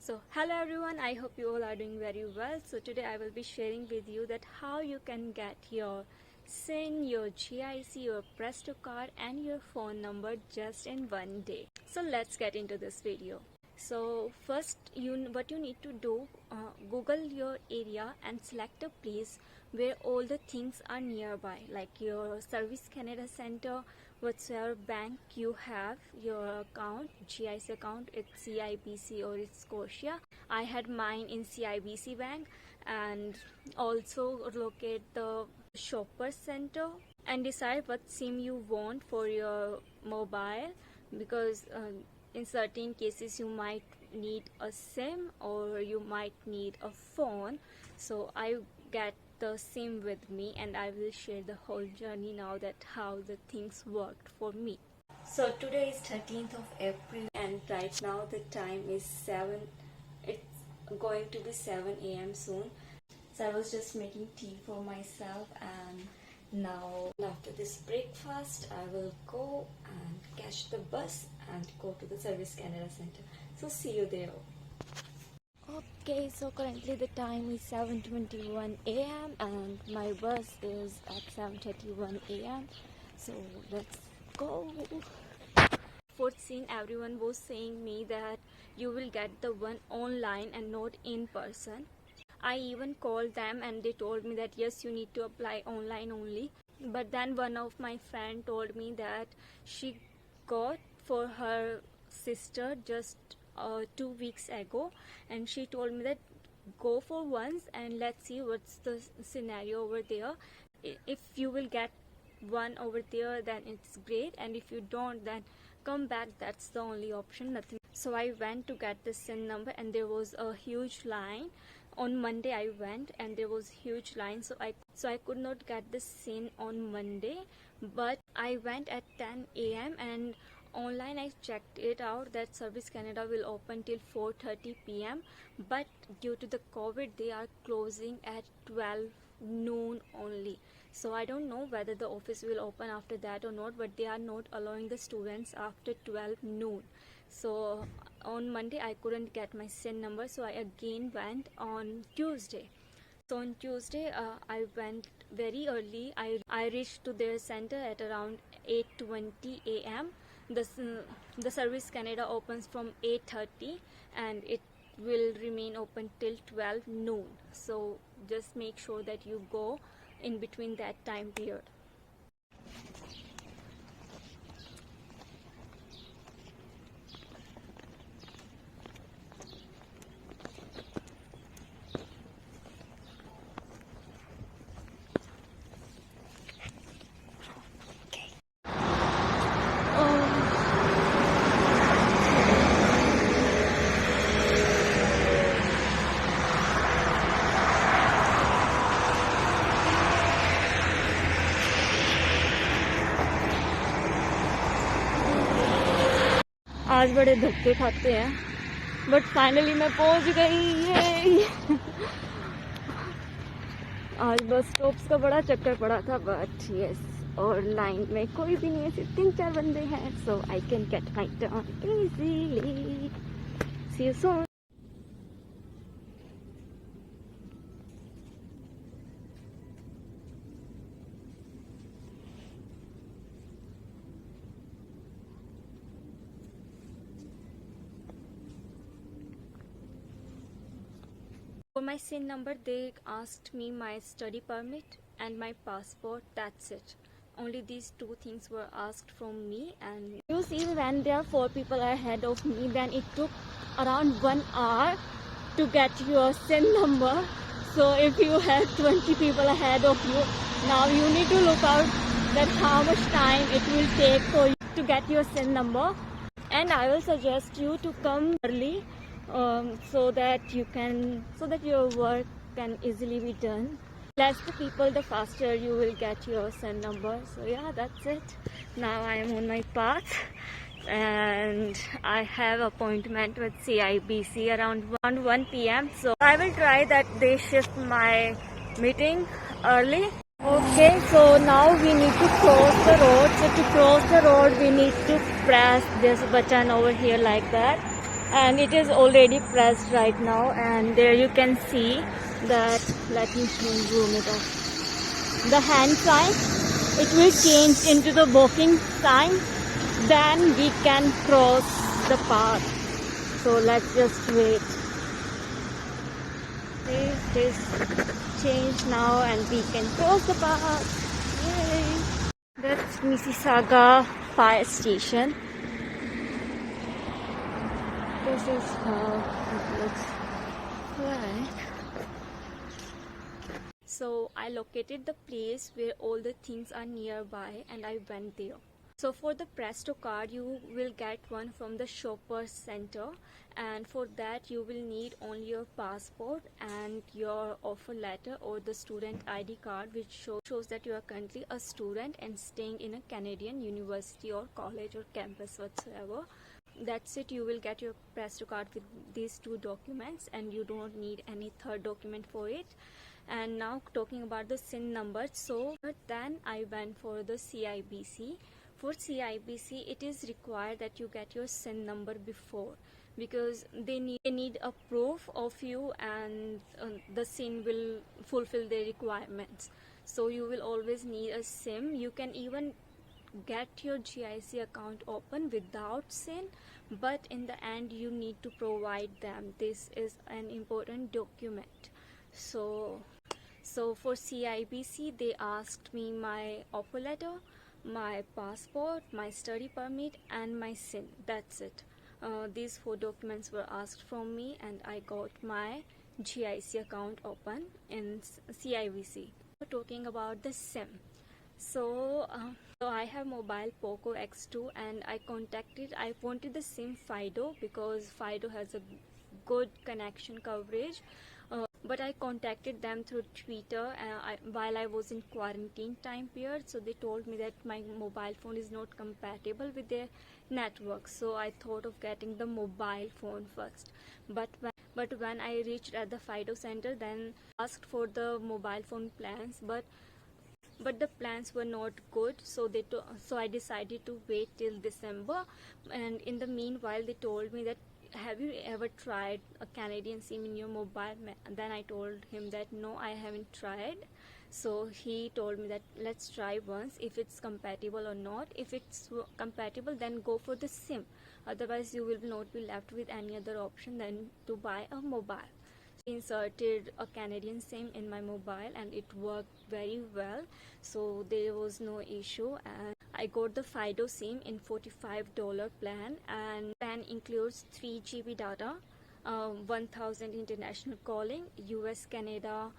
So hello everyone, I hope you all are doing very well. So today I will be sharing with you that how you can get your SIN, your GIC, your Presto card and your phone number just in one day. So let's get into this video. So first what you need to do, Google your area and select a place where all the things are nearby, like your Service Canada Center, whatsoever bank you have your account, GIC account, it's CIBC or it's Scotia. I had mine in CIBC bank, and also locate the shopper center and decide what SIM you want for your mobile, because in certain cases you might need a SIM or you might need a phone. So I get the SIM with me and I will share the whole journey now, that how the things worked for me. So today is 13th of April and right now the time is 7. It's going to be 7 a.m. soon. So I was just making tea for myself, and now after this breakfast I will go and catch the bus and go to the Service Canada Center. So see you there. Okay, so currently the time is 7:21 a.m. and my bus is at 7:31 a.m. So let's go. Fourth scene, everyone was saying me that you will get the one online and not in person. I even called them and they told me that yes, you need to apply online only. But then one of my friend told me that she got for her sister just 2 weeks ago, and she told me that go for once and let's see what's the scenario over there. If you will get one over there, then it's great, and if you don't, then come back. That's the only option, nothing. So I went to get the SIN number and there was a huge line. On Monday I went and there was huge line, so I could not get the SIN on Monday, but I went at 10 a.m. and online I checked it out that Service Canada will open till 4:30 p.m. but due to the COVID they are closing at 12 noon only. So I don't know whether the office will open after that or not, but they are not allowing the students after 12 noon. So on Monday I couldn't get my SIN number, so I again went on Tuesday. So on Tuesday I went very early. I reached to their center at around 8:20 a.m. The Service Canada opens from 8:30 and it will remain open till 12 noon. So just make sure that you go in between that time period. आज बड़े धक्के खाते हैं, but finally मैं पहुंच गई। ये आज बस स्टॉप्स का बड़ा चक्कर पड़ा था, बट यस, और लाइन में कोई भी नहीं है, सिर्फ 3-4 बंदे हैं, so I can get my turn easily. See you soon. For my SIN number, they asked me my study permit and my passport. That's it. Only these 2 things were asked from me. And you see, when there are 4 people ahead of me, then it took around 1 hour to get your SIN number. So if you have 20 people ahead of you, now you need to look out that how much time it will take for you to get your SIN number. And I will suggest you to come early, so that your work can easily be done. Less the people, the faster you will get your SIN number. So yeah, that's it. Now I am on my path and I have appointment with CIBC around 1 p.m. So I will try that they shift my meeting early. Okay, so now we need to cross the road. So to cross the road we need to press this button over here like that. and it is already pressed right now, and there you can see that, let me zoom it up, the hand sign, it will change into the walking sign, then we can cross the path. So let's just wait. It is changed now and we can cross the path. Yay! That's Mississauga Fire Station. This is how it looks like. So I located the place where all the things are nearby and I went there. So for the Presto card, you will get one from the Shoppers Center, and for that you will need only your passport and your offer letter or the student ID card, which shows that you are currently a student and staying in a Canadian university or college or campus whatsoever. That's it. You will get your Presto card with these two documents and you don't need any third document for it. And now talking about the SIN number, so then I went for the CIBC. For CIBC, it is required that you get your SIN number before, because they need a proof of you, and the SIN will fulfill their requirements. So you will always need a SIM. You can even get your GIC account open without SIN, but in the end you need to provide them. This is an important document. So for CIBC, they asked me my offer letter, my passport, my study permit and my SIN. That's it. These 4 documents were asked from me and I got my GIC account open in CIBC. Talking about the SIM. So I have mobile Poco X2 and I wanted the SIM Fido because Fido has a good connection coverage. But I contacted them through Twitter while I was in quarantine time period. So they told me that my mobile phone is not compatible with their network. So I thought of getting the mobile phone first. But when I reached at the Fido center, then asked for the mobile phone plans. But the plans were not good, so I decided to wait till December. And in the meanwhile, they told me that, have you ever tried a Canadian SIM in your mobile? And then I told him that no, I haven't tried. So he told me that let's try once, if it's compatible or not. If it's compatible, then go for the SIM. Otherwise you will not be left with any other option than to buy a mobile. Inserted a Canadian SIM in my mobile and it worked very well, so there was no issue. And I got the Fido SIM in $45 plan, and plan includes 3 GB data, 1000 international calling, US Canada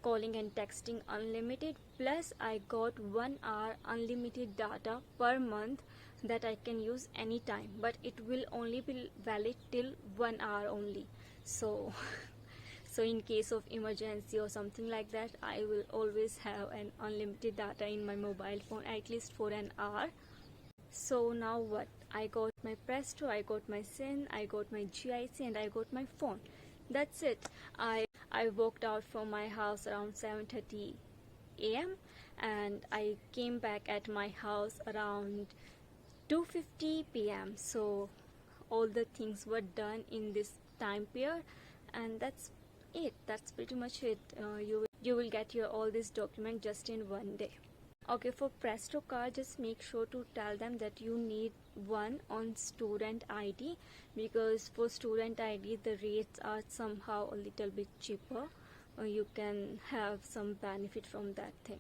calling and texting unlimited, plus I got 1 hour unlimited data per month that I can use anytime, but it will only be valid till 1 hour only. So in case of emergency or something like that, I will always have an unlimited data in my mobile phone at least for an hour. So now what? I got my Presto, I got my SIN, I got my GIC and I got my phone. That's it. I walked out from my house around 7:30 a.m. and I came back at my house around 2:50 p.m. So all the things were done in this time period, and that's pretty much it. You will get your all this document just in one day. Okay, for Presto card, just make sure to tell them that you need one on student ID, because for student ID the rates are somehow a little bit cheaper. You can have some benefit from that thing.